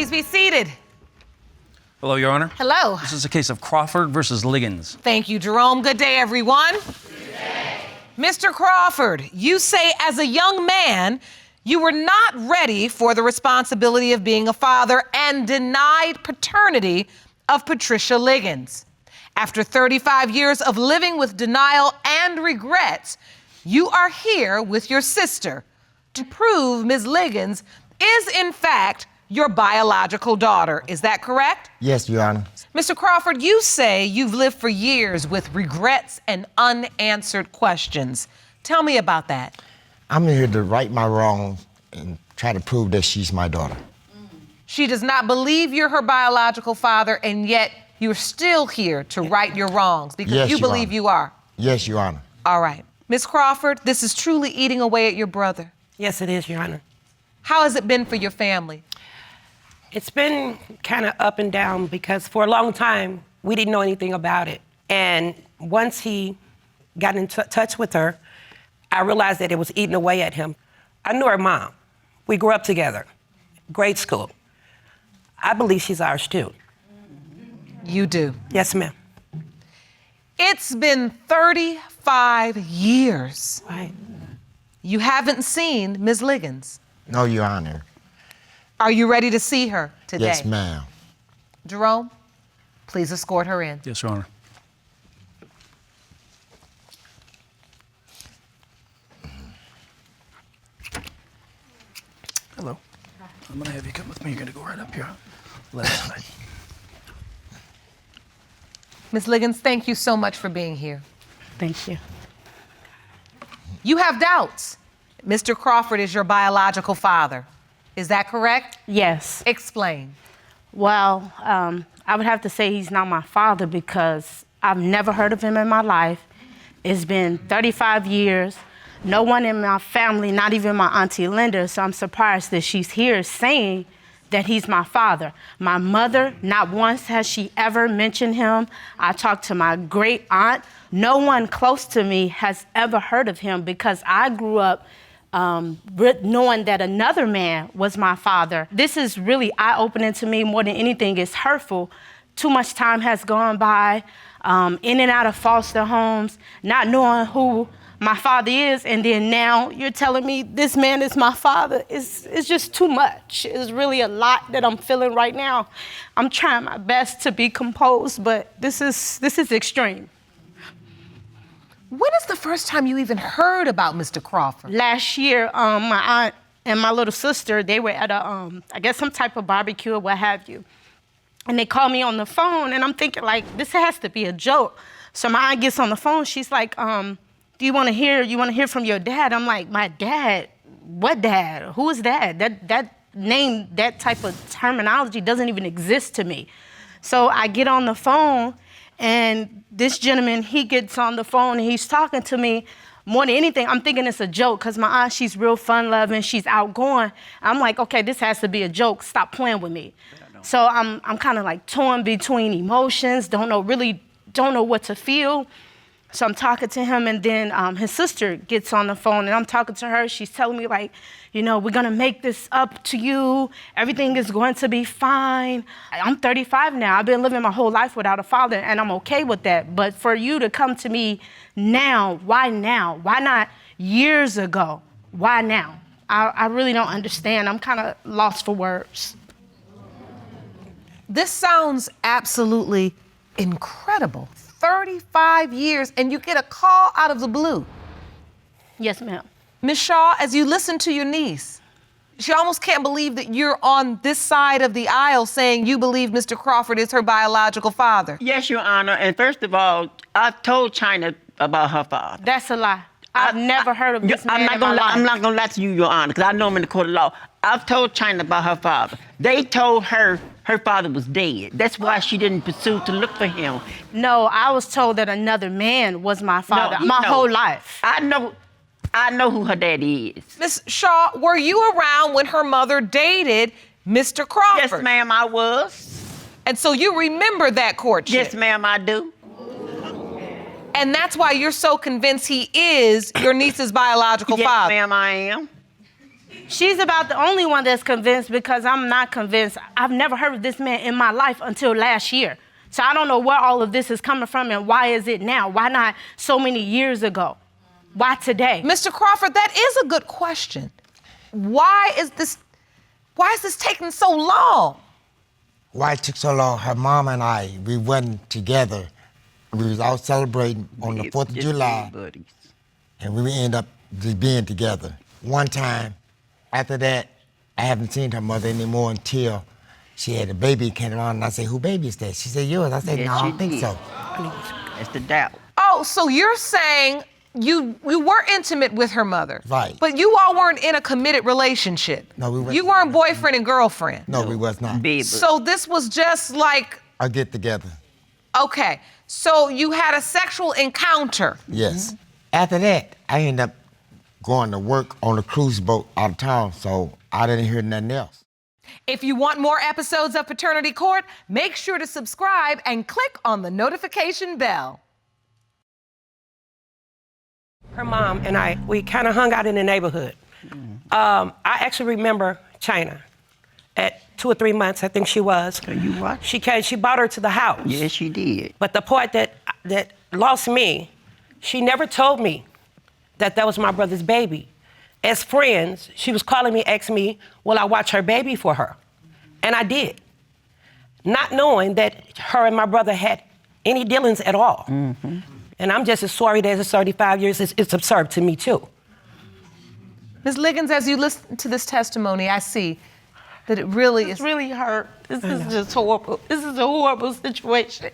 Please be seated. Hello, Your Honor. Hello. This is a case of Crawford versus Liggins. Thank you, Jerome. Good day, everyone. Good day. Mr. Crawford, you say as a young man, you were not ready for the responsibility of being a father and denied paternity of Patricia Liggins. After 35 years of living with denial and regrets, you are here with your sister to prove Ms. Liggins is, in fact, your biological daughter. Is that correct? Yes, Your Honor. Mr. Crawford, you say you've lived for years with regrets and unanswered questions. Tell me about that. I'm here to right my wrongs and try to prove that she's my daughter. She does not believe you're her biological father, and yet you're still here to right your wrongs because Yes, you Your believe Honor. you are. Yes, Your Honor. All right. Ms. Crawford, this is truly eating away at your brother. Yes, it is, Your Honor. How has it been for your family? It's been kind of up and down because for a long time, we didn't know anything about it. And once he got in touch with her, I realized that it was eating away at him. I knew her mom. We grew up together, grade school. I believe she's ours too. You do. Yes, ma'am. It's been 35 years. Right. You haven't seen Ms. Liggins. No, Your Honor. Are you ready to see her today? Yes, ma'am. Jerome, please escort her in. Yes, Your Honor. Hello. I'm gonna have you come with me. You're gonna go right up here. Left side. Ms. Liggins, thank you so much for being here. Thank you. You have doubts. Mr. Crawford is your biological father. Is that correct? Yes. Explain. Well, I would have to say he's not my father because I've never heard of him in my life. It's been 35 years. No one in my family, not even my Auntie Linda, so I'm surprised that she's here saying that he's my father. My mother, not once has she ever mentioned him. I talked to my great aunt. No one close to me has ever heard of him because I grew up knowing that another man was my father. This is really eye-opening to me more than anything. It's hurtful. Too much time has gone by, in and out of foster homes, not knowing who my father is, and then now you're telling me this man is my father. It's just too much. It's really a lot that I'm feeling right now. I'm trying my best to be composed, but this is extreme. When is the first time you even heard about Mr. Crawford? Last year, my aunt and my little sister, they were at a, I guess some type of barbecue or what have you. And they called me on the phone, and I'm thinking, like, this has to be a joke. So my aunt gets on the phone, she's like, do you want to hear from your dad? I'm like, my dad? What dad? Who is that? That name, that type of terminology doesn't even exist to me. So I get on the phone, and this gentleman, he gets on the phone, and he's talking to me. More than anything, I'm thinking it's a joke, because my aunt, she's real fun-loving, she's outgoing. I'm like, okay, this has to be a joke. Stop playing with me. So I'm kind of like torn between emotions, don't know what to feel. So I'm talking to him, and then his sister gets on the phone, and I'm talking to her. She's telling me, like, you know, we're going to make this up to you. Everything is going to be fine. I'm 35 now. I've been living my whole life without a father, and I'm okay with that. But for you to come to me now? Why not years ago? Why now? I really don't understand. I'm kind of lost for words. This sounds absolutely incredible. 35 years, and you get a call out of the blue. Yes, ma'am. Ms. Shaw, as you listen to your niece, she almost can't believe that you're on this side of the aisle saying you believe Mr. Crawford is her biological father. Yes, Your Honor. And first of all, I've told China about her father. That's a lie. I've never heard of this man in my life. I'm not going to lie to you, Your Honor, because I know him in the court of law. I've told China about her father. They told her her father was dead. That's why she didn't pursue to look for him. No, I was told that another man was my father whole life. I know who her daddy is. Ms. Shaw, were you around when her mother dated Mr. Crawford? Yes, ma'am, I was. And so you remember that courtship? Yes, ma'am, I do. And that's why you're so convinced he is your niece's biological father? Yes, ma'am, I am. She's about the only one that's convinced because I'm not convinced. I've never heard of this man in my life until last year. So I don't know where all of this is coming from and why is it now? Why not so many years ago? Why today? Mr. Crawford, that is a good question. Why is this taking so long? Why it took so long? Her mom and I, we wasn't together. We was out celebrating on the 4th of July, Buddies. and we ended up just being together. One time, after that, I haven't seen her mother anymore until she had a baby came around, and I said, "Who baby is that?" She said, "Yours." I said, Yes, "No, I she don't think did. so." That's the doubt. Oh, so you're saying you were intimate with her mother. Right. But you all weren't in a committed relationship. No, we weren't. You weren't boyfriend and girlfriend. No, we was not. Baby. So this was just like, I get together. okay, so you had a sexual encounter. Yes. After that, I ended up going to work on a cruise boat out of town, so I didn't hear nothing else. If you want more episodes of Paternity Court, make sure to subscribe and click on the notification bell. Her mom and I, we kind of hung out in the neighborhood. I actually remember China at 2 or 3 months, I think she was. You what? She brought her to the house. Yes, she did. But the part that lost me, she never told me that was my brother's baby. As friends, she was calling me, asking me, will I watch her baby for her? And I did. Not knowing that her and my brother had any dealings at all. Mm-hmm. And I'm just as sorry that it's 35 years, it's absurd to me too. Ms. Liggins, as you listen to this testimony, I see that it really It's is. really hurt. This is just horrible. This is a horrible situation.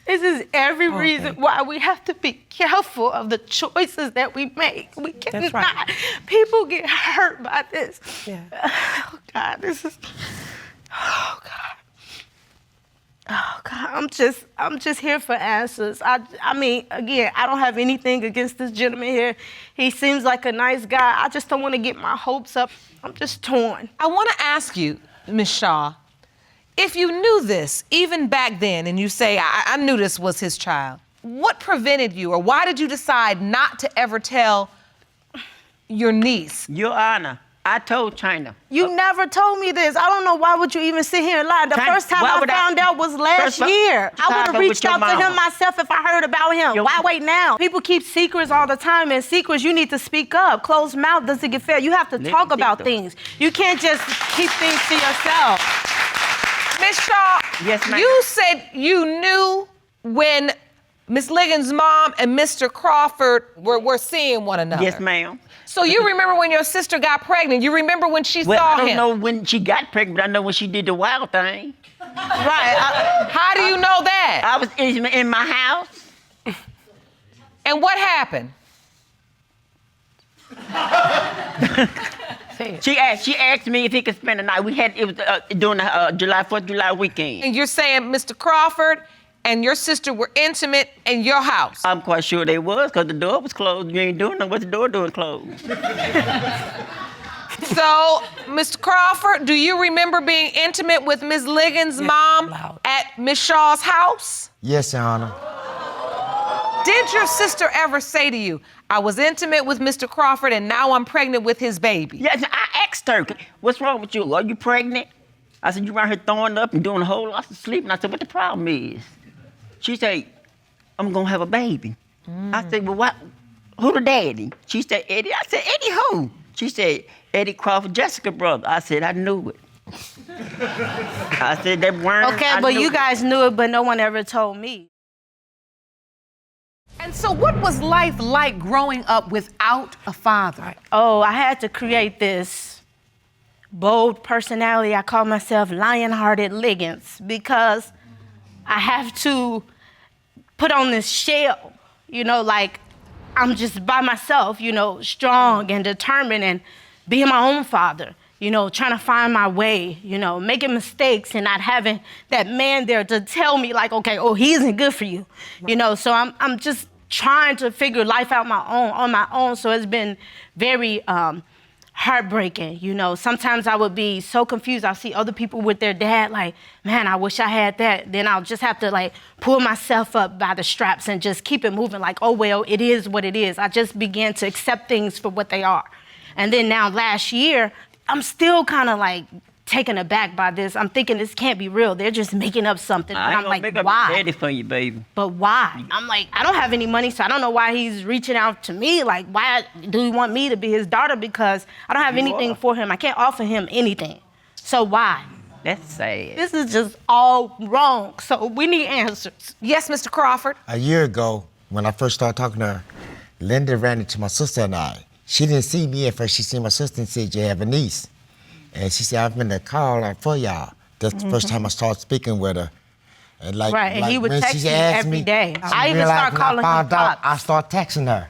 This is every reason why we have to be careful of the choices that we make. We cannot. right. People get hurt by this. Yeah. Oh God, this is. Oh God. Oh God, I'm just here for answers. I mean, again, I don't have anything against this gentleman here. He seems like a nice guy. I just don't want to get my hopes up. I'm just torn. I want to ask you, Ms. Shaw, if you knew this even back then and you say, I knew this was his child, what prevented you or why did you decide not to ever tell your niece? Your Honor, I told China. You never told me this. I don't know why would you even sit here and lie. The China, first time why I would I- found out was last First, year. I would have China, reached with your out to him mama. myself if I heard about him. Your- Why wait now? People keep secrets all the time, and secrets, you need to speak up. Closed mouth doesn't get fed. You have to talk about Dictator. things. You can't just keep things to yourself. Ms. Shaw, Yes, ma'am. you said you knew when Ms. Liggins' mom and Mr. Crawford were seeing one another. Yes, ma'am. So you remember when your sister got pregnant? You remember when she Well, saw I don't him? know when she got pregnant, but I know when she did the wild thing. Right. How do you know that? I was in my house. And what happened? She asked me if he could spend the night. It was during the 4th of July weekend. And you're saying Mr. Crawford and your sister were intimate in your house. I'm quite sure they was, because the door was closed. You ain't doing nothing with the door doing closed. So, Mr. Crawford, do you remember being intimate with Ms. Liggins' mom loud. at Ms. Shaw's house? Yes, Your Honor. Did your sister ever say to you, I was intimate with Mr. Crawford and now I'm pregnant with his baby? Yes, I asked her, what's wrong with you? Are you pregnant? I said, you around here throwing up and doing a whole lot of sleeping. I said, what the problem is? She said, I'm gonna have a baby. I said, well, what? Who the daddy? She said, Eddie. I said, Eddie who? She said, Eddie Crawford, Jessica brother. I said, I knew it. I said, that weren't. Okay, but you guys knew it, but no one ever told me. And so what was life like growing up without a father? Oh, I had to create this bold personality. I call myself Lion-Hearted Liggins because I have to put on this shell, like I'm just by myself, strong and determined and being my own father, trying to find my way, making mistakes and not having that man there to tell me like, okay, oh, he isn't good for you, so I'm just trying to figure life out on my own. So it's been very heartbreaking, Sometimes I would be so confused. I'll see other people with their dad like, man, I wish I had that. Then I'll just have to like pull myself up by the straps and just keep it moving like, oh, well, it is what it is. I just began to accept things for what they are. And then now last year, I'm still kind of like taken aback by this. I'm thinking this can't be real. They're just making up something. I And ain't I'm gonna like, make up why? a daddy for you, baby. But why? I'm like, I don't have any money, so I don't know why he's reaching out to me. Like, why do he want me to be his daughter? Because I don't have anything for him. I can't offer him anything. So why? That's sad. This is just all wrong. So we need answers. Yes, Mr. Crawford. A year ago, when I first started talking to her, Linda ran into my sister and I. She didn't see me at first. She seen my sister and said, you have a niece. And she said, I've been to call her for y'all. That's the first time I started speaking with her. And like, Right, and he would when text she me asked every me, day. she I even realized started when calling him I found out, Pops. I started texting her.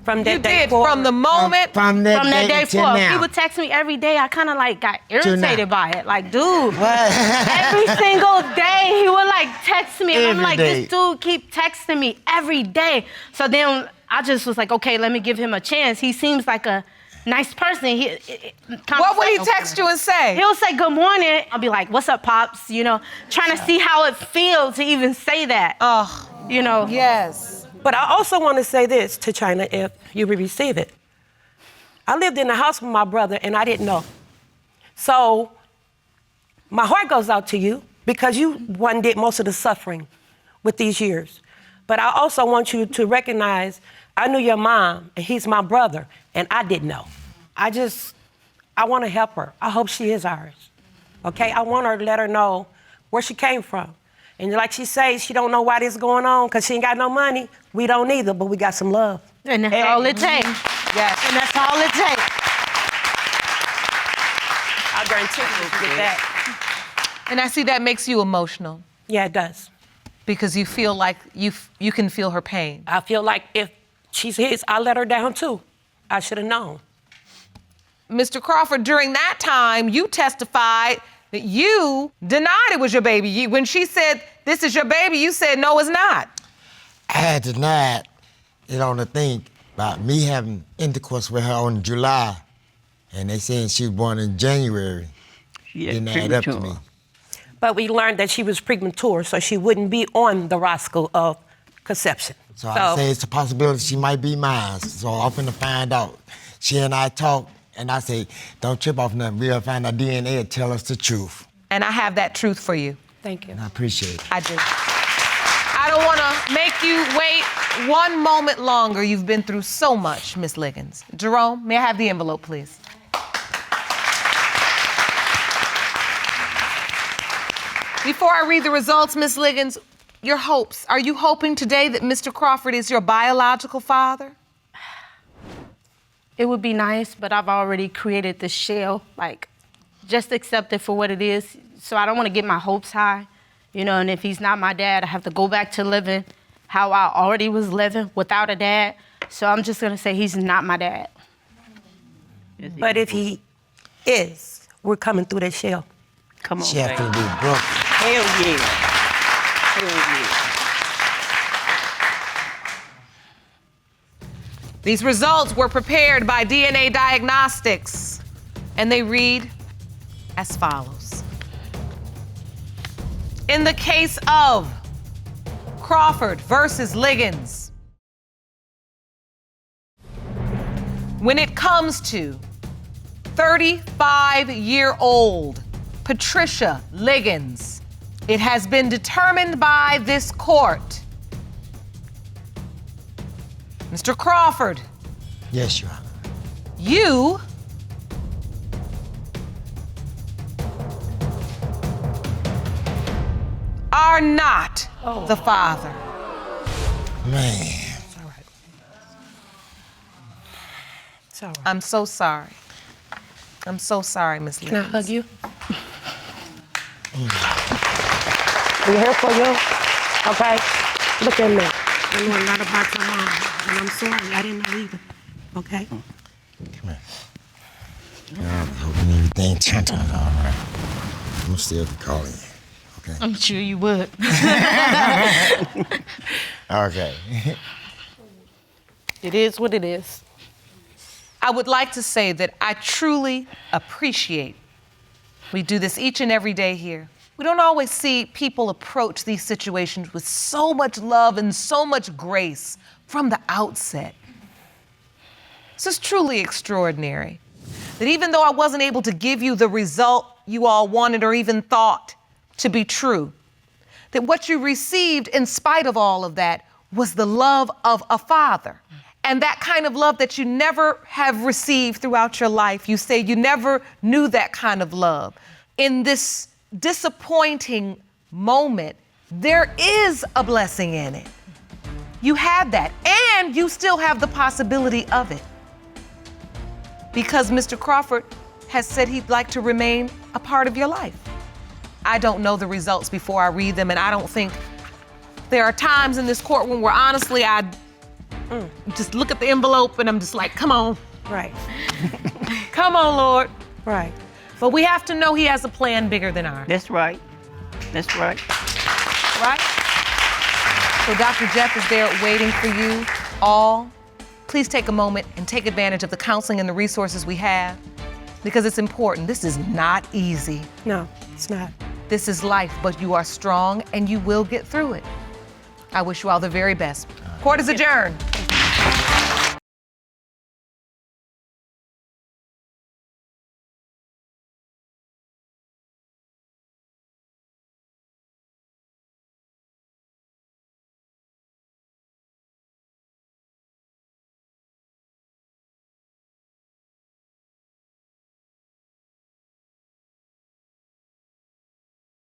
From that You day did forward. from the moment. From that From that day till forth, now. he would text me every day. I kind of like got irritated now. by it. Like, dude, What? every single day he would like text me. And I'm Every like, day. this dude keep texting me every day. So then I just was like, okay, let me give him a chance. He seems like a nice person. What would he text you and say? He'll say good morning. I'll be like, what's up, Pops? You know, trying to see how it feels to even say that. Oh, You know. yes. But I also want to say this to China, if you will receive it. I lived in the house with my brother, and I didn't know. So my heart goes out to you because you one did most of the suffering with these years. But I also want you to recognize I knew your mom, and he's my brother, and I didn't know. I want to help her. I hope she is ours, okay? I want her to let her know where she came from. And like she says, she don't know why this is going on because she ain't got no money. We don't either, but we got some love. And that's all it takes. Yes. And that's all it takes. I guarantee you get that. And I see that makes you emotional Yeah, it does. because you feel like you can feel her pain. I feel like if she's his, I let her down too. I should have known. Mr. Crawford, during that time, you testified that you denied it was your baby. When she said, this is your baby, you said, no, it's not. I had denied it on the thing about me having intercourse with her on July, and they saying she was born in January. Yeah, Didn't add up to premature. me. But we learned that she was premature, so she wouldn't be on the roster of conception. So I say it's a possibility she might be mine. So I'm finna find out. She and I talked, and I say, don't trip off nothing. We'll find our DNA and tell us the truth. And I have that truth for you. Thank you. And I appreciate it. I do. I don't want to make you wait one moment longer. You've been through so much, Miss Liggins. Jerome, may I have the envelope, please? Before I read the results, Miss Liggins, your hopes. Are you hoping today that Mr. Crawford is your biological father? It would be nice, but I've already created this shell. Like, just accept it for what it is. So I don't want to get my hopes high, you know, and if he's not my dad, I have to go back to living how I already was living without a dad. So I'm just going to say he's not my dad. But if he is, we're coming through that shell. Come on, She has baby. to be broke. Hell yeah. Hell yeah. These results were prepared by DNA Diagnostics, and they read as follows. In the case of Crawford versus Liggins, when it comes to 35-year-old Patricia Liggins, it has been determined by this court. Mr. Crawford, Yes, Your Honor. you are not the father. Man. It's all right. I'm so sorry. I'm so sorry, Miss Can I Liggins. hug you? We here for you. Okay? Look at me. I know a lot about your mom, and I'm sorry. I didn't know either. Okay? Come here. I'm hoping everything turned out all right. I'm still calling you. Okay? I'm sure you would. Okay. It is what it is. I would like to say that I truly appreciate. We do this each and every day here. We don't always see people approach these situations with so much love and so much grace from the outset. This is truly extraordinary. That even though I wasn't able to give you the result you all wanted or even thought to be true, that what you received in spite of all of that was the love of a father. And that kind of love that you never have received throughout your life. You say you never knew that kind of love. In this disappointing moment, there is a blessing in it. You had that, and you still have the possibility of it. Because Mr. Crawford has said he'd like to remain a part of your life. I don't know the results before I read them, and I don't think there are times in this courtroom where honestly I just look at the envelope and I'm just like, come on. Right. Come on, Lord. Right. But we have to know he has a plan bigger than ours. That's right. That's right. Right? So Dr. Jeff is there waiting for you all. Please take a moment and take advantage of the counseling and the resources we have, because it's important. This is not easy. No, it's not. This is life, but you are strong and you will get through it. I wish you all the very best. Court is adjourned.